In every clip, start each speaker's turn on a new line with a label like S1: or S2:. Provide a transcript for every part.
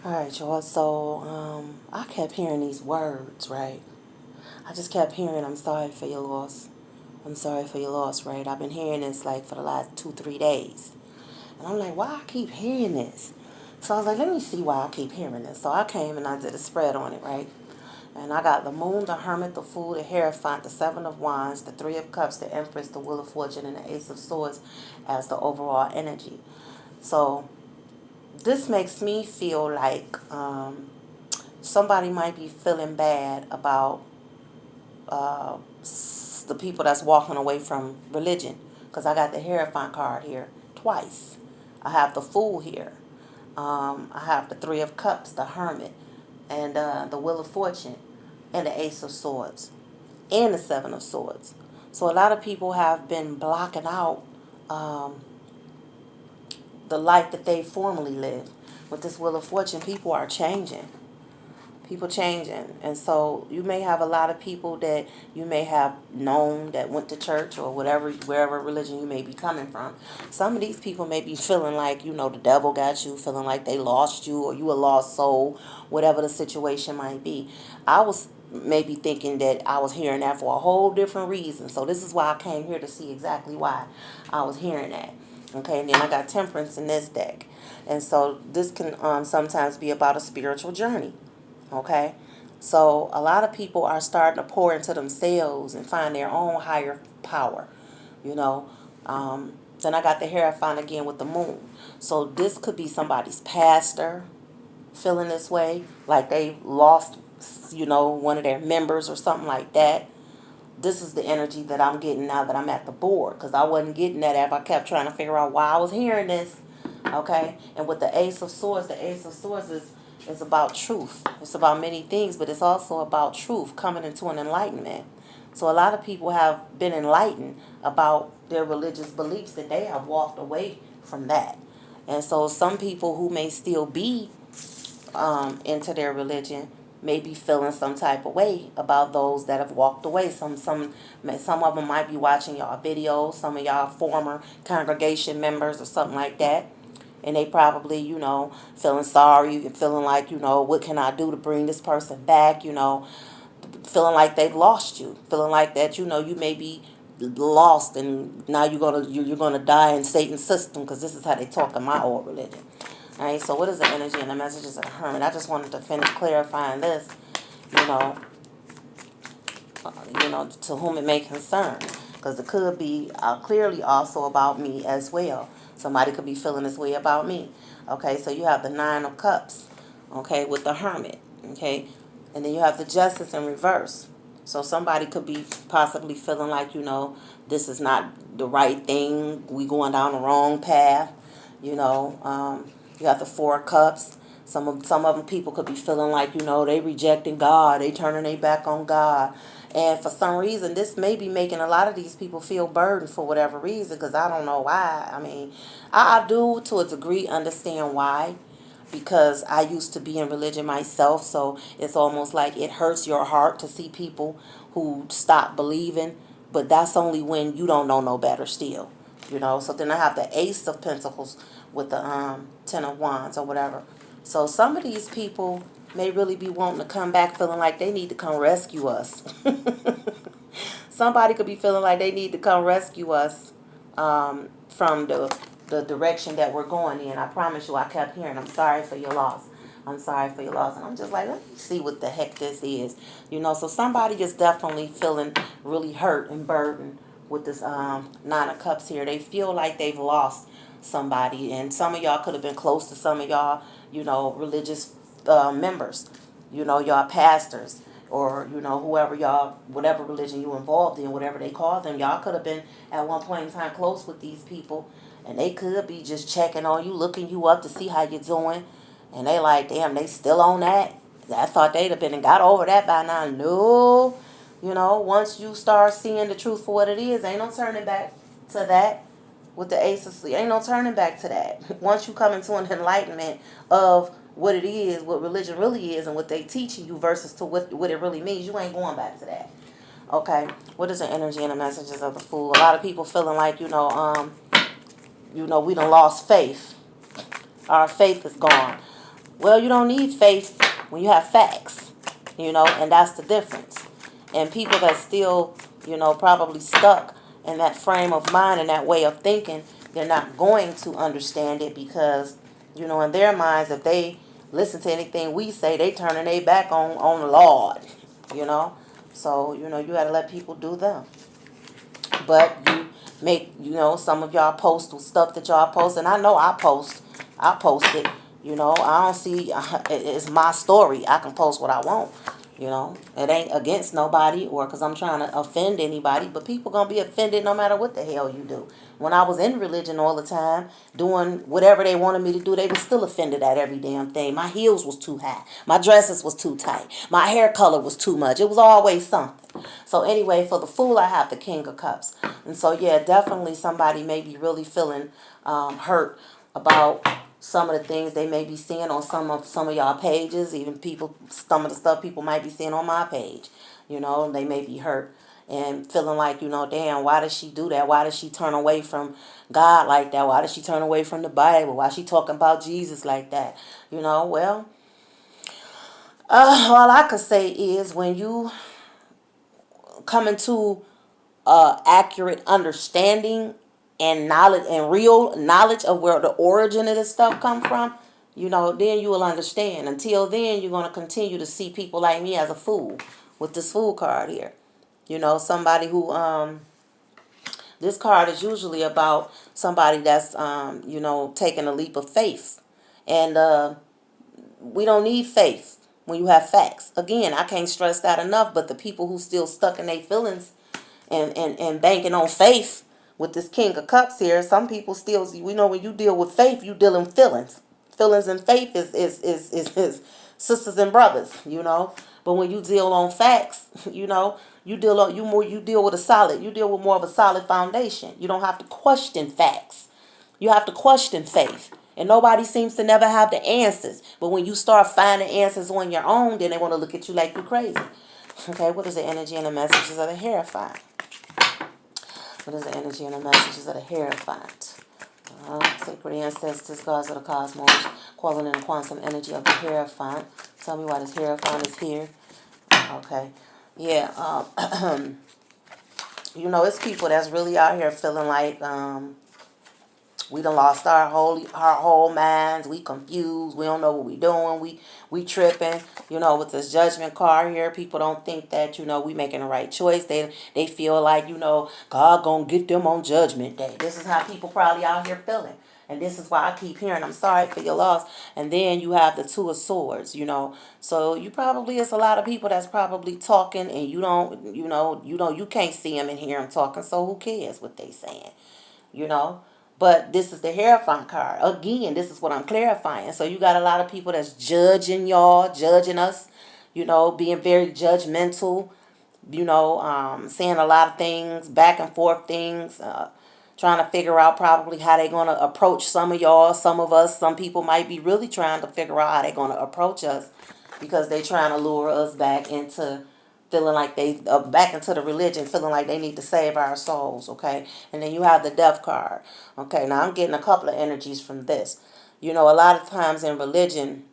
S1: Alright, y'all. So, I kept hearing these words, right? I just kept hearing, I'm sorry for your loss. I'm sorry for your loss, right? I've been hearing this like for the last 2, 3 days. And I'm like, why I keep hearing this? So I was like, let me see why I keep hearing this. So I came and I did a spread on it, right? And I got the moon, the hermit, the fool, the hierophant, the seven of wands, the three of cups, the empress, the wheel of fortune, and the ace of swords as the overall energy. So this makes me feel like somebody might be feeling bad about uh, the people that's walking away from religion. Because I got the Hierophant card here twice. I have the Fool here. I have the Three of Cups, the Hermit, and the Wheel of Fortune, and the Ace of Swords, and the Seven of Swords. So a lot of people have been blocking out um, the life that they formerly lived. With this Wheel of Fortune, people are changing. People changing. And so you may have a lot of people that you may have known that went to church or whatever, wherever religion you may be coming from. Some of these people may be feeling like, the devil got you, feeling like they lost you or you a lost soul, whatever the situation might be. I was maybe thinking that I was hearing that for a whole different reason. So this is why I came here to see exactly why I was hearing that. Okay, and then I got temperance in this deck. And so this can sometimes be about a spiritual journey. Okay, so a lot of people are starting to pour into themselves and find their own higher power, you know. Then I got the Hierophant again with the moon. So this could be somebody's pastor feeling this way, like they lost, one of their members or something like that. This is the energy that I'm getting now that I'm at the board, because I wasn't getting that if I kept trying to figure out why I was hearing this. Okay, and with the Ace of Swords, the Ace of Swords is about truth. It's about many things, but it's also about truth, coming into an enlightenment. So a lot of people have been enlightened about their religious beliefs, and they have walked away from that. And so some people who may still be into their religion may be feeling some type of way about those that have walked away. Some of them might be watching y'all videos. Some of y'all former congregation members or something like that, and they probably, feeling sorry and feeling like, what can I do to bring this person back, feeling like they've lost you, feeling like that, you may be lost and now you're gonna die in Satan's system, because this is how they talk in my old religion. All right, so what is the energy and the messages of the hermit? I just wanted to finish clarifying this, you know, to whom it may concern, because it could be clearly also about me as well. Somebody could be feeling this way about me. Okay, so you have the Nine of Cups, okay, with the Hermit, okay, and then you have the Justice in reverse. So somebody could be possibly feeling like, this is not the right thing. We going down the wrong path, you have the Four of Cups. Some of them people could be feeling like, they rejecting God, they turning their back on God. And for some reason, this may be making a lot of these people feel burdened for whatever reason, because I don't know why. I mean, I do to a degree understand why, because I used to be in religion myself, so it's almost like it hurts your heart to see people who stop believing, but that's only when you don't know no better still, So then I have the Ace of Pentacles with the Ten of Wands or whatever. So some of these people may really be wanting to come back feeling like they need to come rescue us. Somebody could be feeling like they need to come rescue us from the direction that we're going in. I promise you, I kept hearing, I'm sorry for your loss. I'm sorry for your loss. And I'm just like, let me see what the heck this is. So somebody is definitely feeling really hurt and burdened with this Nine of Cups here. They feel like they've lost somebody. And some of y'all could have been close to some of y'all, religious members, y'all pastors, or whoever y'all, whatever religion you involved in, whatever they call them, y'all could have been at one point in time close with these people, and they could be just checking on you, looking you up to see how you're doing, and they like, damn, they still on that. I thought they'd have been and got over that by now. No, once you start seeing the truth for what it is, ain't no turning back to that. With the Ace of Sleep, ain't no turning back to that. Once you come into an enlightenment of what it is, what religion really is, and what they teaching you versus to what it really means, you ain't going back to that. Okay, what is the energy and the messages of the Fool? A lot of people feeling like, we done lost faith. Our faith is gone. Well, you don't need faith when you have facts, and that's the difference. And people that still, probably stuck in that frame of mind and that way of thinking, they're not going to understand it because, in their minds, if they listen to anything we say, they turning their back on the Lord, you know. So, you got to let people do them. But you make, some of y'all post stuff that y'all post, and I know I post it. I don't see, it's my story. I can post what I want. It ain't against nobody or because I'm trying to offend anybody, but people gonna be offended no matter what the hell you do. When I was in religion all the time, doing whatever they wanted me to do, they were still offended at every damn thing. My heels was too high. My dresses was too tight. My hair color was too much. It was always something. So anyway, for the Fool, I have the King of Cups. And so, yeah, definitely somebody may be really feeling hurt about some of the things they may be seeing on some of y'all pages, even some of the stuff people might be seeing on my page. They may be hurt and feeling like, damn, why does she do that? Why does she turn away from God like that? Why does she turn away from the Bible? Why is she talking about Jesus like that? Well, all I could say is when you come into accurate understanding and knowledge and real knowledge of where the origin of this stuff come from, then you will understand. Until then, you're going to continue to see people like me as a fool with this fool card here. Somebody who, this card is usually about somebody that's, taking a leap of faith. And we don't need faith when you have facts. Again, I can't stress that enough, but the people who still stuck in their feelings and banking on faith with this King of Cups here, some people still, when you deal with faith, you deal in feelings. Feelings and faith is sisters and brothers, But when you deal on facts, you deal with more of a solid foundation. You don't have to question facts. You have to question faith. And nobody seems to never have the answers. But when you start finding answers on your own, then they want to look at you like you're crazy. Okay, what is the energy and the messages of the Hierophant? What is the energy and the messages of the Hierophant? Sacred ancestors, gods of the cosmos, calling in the quantum energy of the Hierophant. Tell me why this Hierophant is here. Okay. Yeah. It's people that's really out here feeling like we done lost our whole minds. We confused. We don't know what we doing. We tripping. With this judgment card here, people don't think that we making the right choice. They feel like God gonna get them on Judgment Day. This is how people probably out here feeling, and this is why I keep hearing I'm sorry for your loss. And then you have the Two of Swords. So it's a lot of people that's probably talking, and you can't see them and hear them talking. So who cares what they saying? But this is the Hierophant card. Again, this is what I'm clarifying. So you got a lot of people that's judging y'all, judging us, being very judgmental, saying a lot of things, back and forth things, trying to figure out probably how they're going to approach some of y'all, some of us. Some people might be really trying to figure out how they're going to approach us because they're trying to lure us back into feeling like back into the religion, feeling like they need to save our souls, okay? And then you have the Death card. Okay, now I'm getting a couple of energies from this. A lot of times in religion,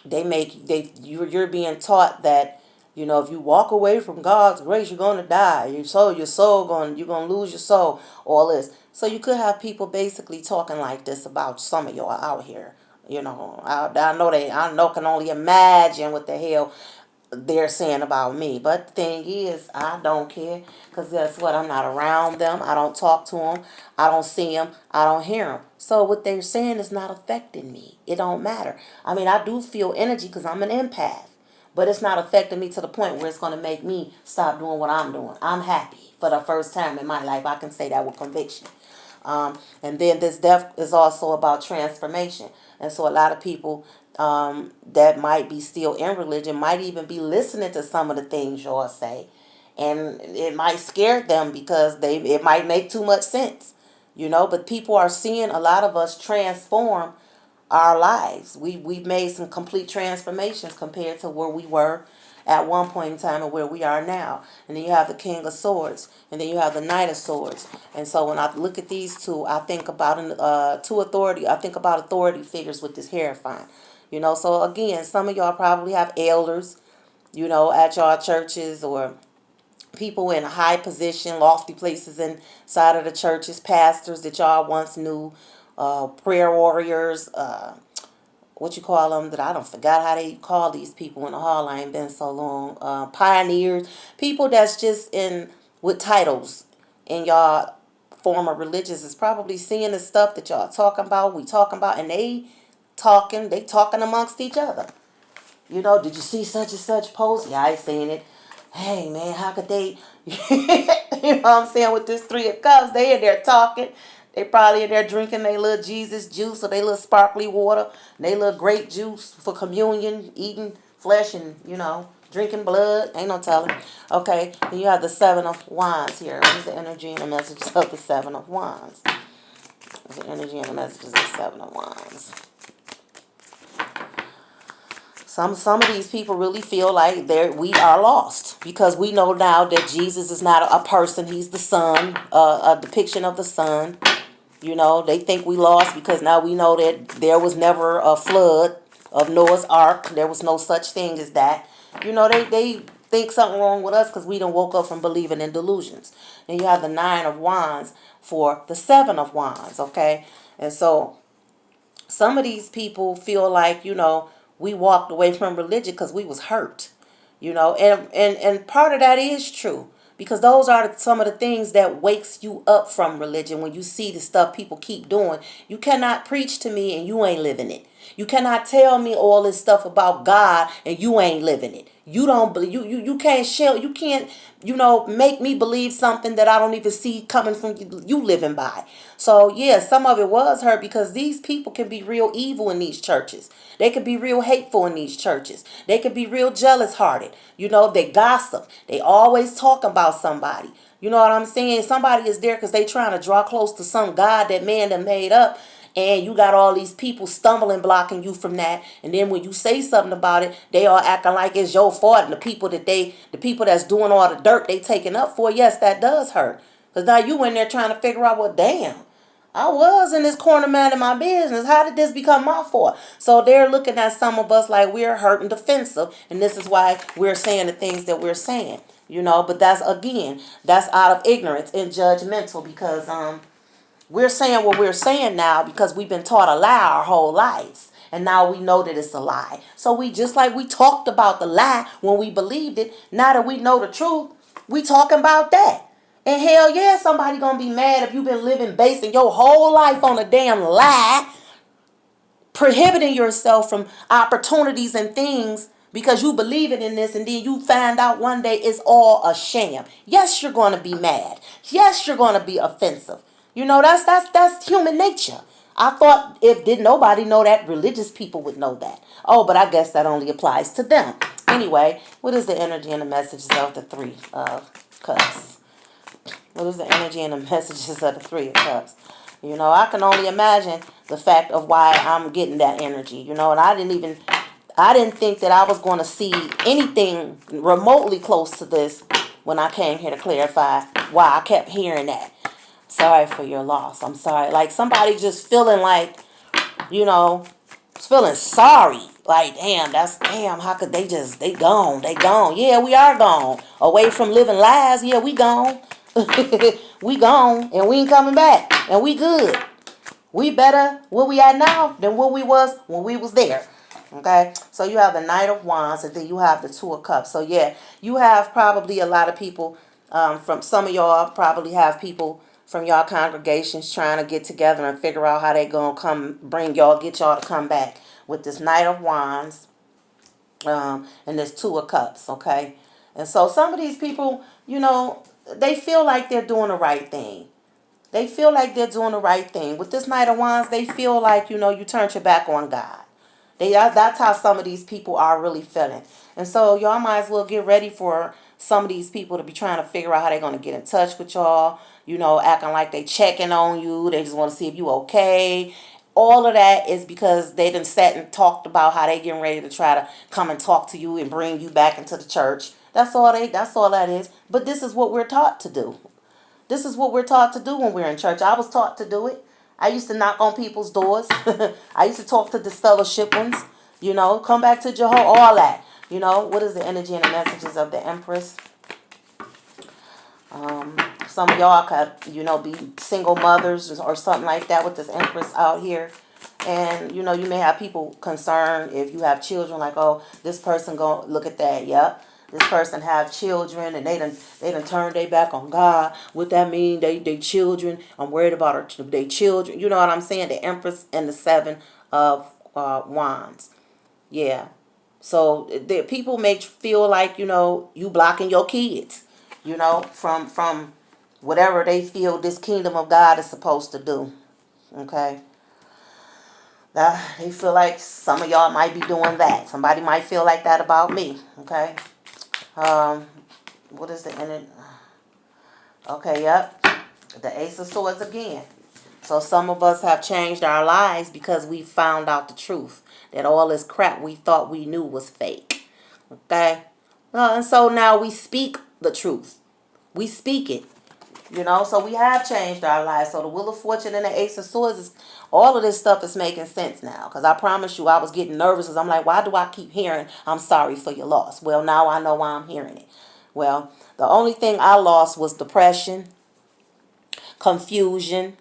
S1: you're being taught that, if you walk away from God's grace, you're going to die. You're going to lose your soul, all this. So you could have people basically talking like this about some of y'all out here. I know can only imagine what the hell they're saying about me. But the thing is, I don't care, because guess what? I'm not around them. I don't talk to them. I don't see them. I don't hear them. So what they're saying is not affecting me. It don't matter. I mean, I do feel energy because I'm an empath, but it's not affecting me to the point where it's going to make me stop doing what I'm doing. I'm happy for the first time in my life. I can say that with conviction. And then this death is also about transformation. And so a lot of people that might be still in religion might even be listening to some of the things y'all say. And it might scare them because it might make too much sense. But people are seeing a lot of us transform our lives. We've made some complete transformations compared to where we were at one point in time and where we are now. And then you have the King of Swords, and then you have the Knight of Swords. And so when I look at these two, I think about I think about authority figures with this Hierophant. So again, some of y'all probably have elders, at y'all churches, or people in high position, lofty places inside of the churches, pastors that y'all once knew, prayer warriors, what you call them, that I don't forgot how they call these people in the hall. I ain't been so long. Pioneers, people that's just in with titles in y'all former religions is probably seeing the stuff that y'all talking about, we talking about, and they talking amongst each other. Did you see such and such post? Yeah, I seen it. Hey man, how could they what I'm saying, with this Three of Cups, they in there talking. They probably in there drinking their little Jesus juice or their little sparkly water, their little grape juice for communion, eating flesh and, drinking blood. Ain't no telling. Okay, then you have the Seven of Wands here. What is the energy and the messages of the Seven of Wands? What's the energy and the messages of the Seven of Wands? Some of these people really feel like we are lost, because we know now that Jesus is not a person. He's the Son, a depiction of the Son. They think we lost because now we know that there was never a flood of Noah's Ark. There was no such thing as that. They think something wrong with us because we done woke up from believing in delusions. And you have the Nine of Wands for the Seven of Wands, okay? And so some of these people feel like, we walked away from religion because we was hurt, and part of that is true, because those are some of the things that wakes you up from religion. When you see the stuff people keep doing, you cannot preach to me and you ain't living it. You cannot tell me all this stuff about God and you ain't living it. You don't believe, you can't share, you can't, make me believe something that I don't even see coming from you living by. So yeah, some of it was hurt because these people can be real evil in these churches. They could be real hateful in these churches. They could be real jealous hearted. They gossip. They always talk about somebody. You know what I'm saying? Somebody is there because they trying to draw close to some God that man done made up. And you got all these people stumbling, blocking you from that. And then when you say something about it, they are acting like it's your fault. And the people that's doing all the dirt they taking up for, yes, that does hurt. Because now you in there trying to figure out, well, damn, I was in this corner minding my business. How did this become my fault? So they're looking at some of us like we're hurt and defensive. And this is why we're saying the things that we're saying. But that's out of ignorance and judgmental, because we're saying what we're saying now because we've been taught a lie our whole lives. And now we know that it's a lie. So we, just like we talked about the lie when we believed it, now that we know the truth, we talking about that. And hell yeah, somebody gonna be mad if you've been basing your whole life on a damn lie, prohibiting yourself from opportunities and things because you believe it in this, and then you find out one day it's all a sham. Yes, you're gonna be mad. Yes, you're gonna be offensive. That's human nature. I thought, if did nobody know that, religious people would know that. Oh, but I guess that only applies to them. Anyway, what is the energy and the messages of the Three of Cups? What is the energy and the messages of the Three of Cups? I can only imagine the fact of why I'm getting that energy. And I didn't think that I was going to see anything remotely close to this when I came here to clarify why I kept hearing that. Sorry for your loss. I'm sorry. Like somebody just feeling like, feeling sorry. Like, damn, how could they gone. Yeah, we are gone. Away from living lies. Yeah, we gone. We gone and we ain't coming back. And we good. We better where we at now than what we was when we was there. Okay, so you have the Knight of Wands, and then you have the Two of Cups. So yeah, you have probably a lot of people, from some of y'all probably have people from y'all congregations trying to get together and figure out how they gonna get y'all to come back with this Knight of Wands, and this Two of Cups. Okay, and so some of these people, they feel like they're doing the right thing. They feel like they're doing the right thing. With this Knight of Wands, they feel like, you turned your back on God. That's how some of these people are really feeling. And so y'all might as well get ready for some of these people to be trying to figure out how they're going to get in touch with y'all. Acting like they checking on you. They just want to see if you okay. All of that is because they done sat and talked about how they getting ready to try to come and talk to you and bring you back into the church. That's all that is. But this is what we're taught to do. This is what we're taught to do when we're in church. I was taught to do it. I used to knock on people's doors. I used to talk to disfellowship ones. You know, come back to Jehovah, all that. You know, what is the energy and the messages of the Empress? Some of y'all could, you know, be single mothers or something like that with this Empress out here. And, you know, you may have people concerned if you have children, like, oh, this person go look at that. Yep. This person have children and they done turned their back on God. What that mean? They children. I'm worried about their children. You know what I'm saying? The Empress and the Seven of Wands. Yeah. So the people may feel like, you know, you blocking your kids, you know, from whatever they feel this kingdom of God is supposed to do. Okay. They feel like some of y'all might be doing that. Somebody might feel like that about me. Okay. What is the end? Okay, yep. The Ace of Swords again. So some of us have changed our lives because we found out the truth. That all this crap we thought we knew was fake. Okay? And so now we speak the truth. We speak it. You know, so we have changed our lives. So the Wheel of Fortune and the Ace of Swords, is all of this stuff is making sense now. Because I promise you, I was getting nervous because I'm like, why do I keep hearing, I'm sorry for your loss? Well, now I know why I'm hearing it. Well, the only thing I lost was depression, confusion,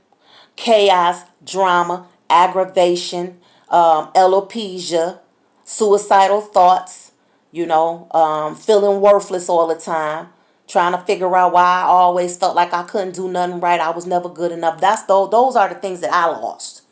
S1: chaos, drama, aggravation, alopecia, suicidal thoughts, you know, feeling worthless all the time, trying to figure out why I always felt like I couldn't do nothing right. I was never good enough. Those are the things that I lost.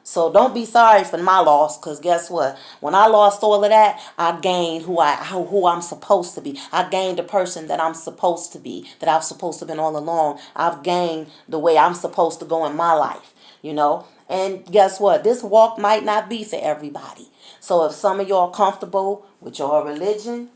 S1: So don't be sorry for my loss, because guess what? When I lost all of that, I gained who I'm supposed to be. I gained the person that I'm supposed to be, that I've supposed to have been all along. I've gained the way I'm supposed to go in my life, you know. And guess what? This walk might not be for everybody. So if some of y'all comfortable with your religion,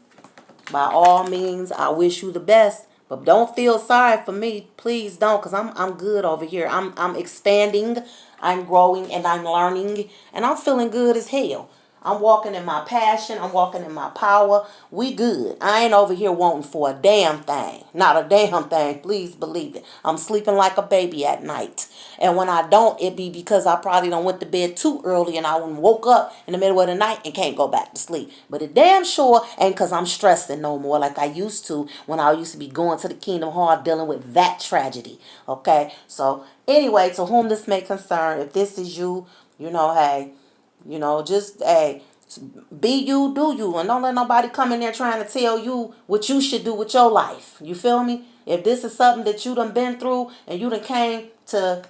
S1: by all means, I wish you the best. But don't feel sorry for me. Please don't, because I'm good over here. I'm expanding, I'm growing, and I'm learning. And I'm feeling good as hell. I'm walking in my passion. I'm walking in my power. We good. I ain't over here wanting for a damn thing. Not a damn thing. Please believe it. I'm sleeping like a baby at night. And when I don't, it be because I probably done went to bed too early and I woke up in the middle of the night and can't go back to sleep. But it damn sure ain't because I'm stressing no more like I used to when I used to be going to the Kingdom Hall dealing with that tragedy. Okay? So anyway, to whom this may concern, if this is you, you know, hey, you know, just, hey, be you, do you. And don't let nobody come in there trying to tell you what you should do with your life. You feel me? If this is something that you done been through and you done came to,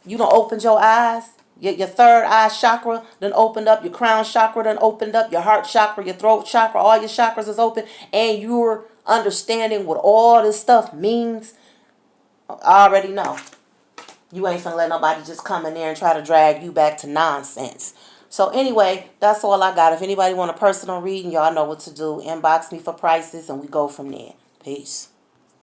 S1: you done opened your eyes, your third eye chakra done opened up, your crown chakra done opened up, your heart chakra, your throat chakra, all your chakras is open, and you're understanding what all this stuff means, I already know. You ain't finna let nobody just come in there and try to drag you back to nonsense. So anyway, that's all I got. If anybody want a personal reading, y'all know what to do. Inbox me for prices and we go from there. Peace.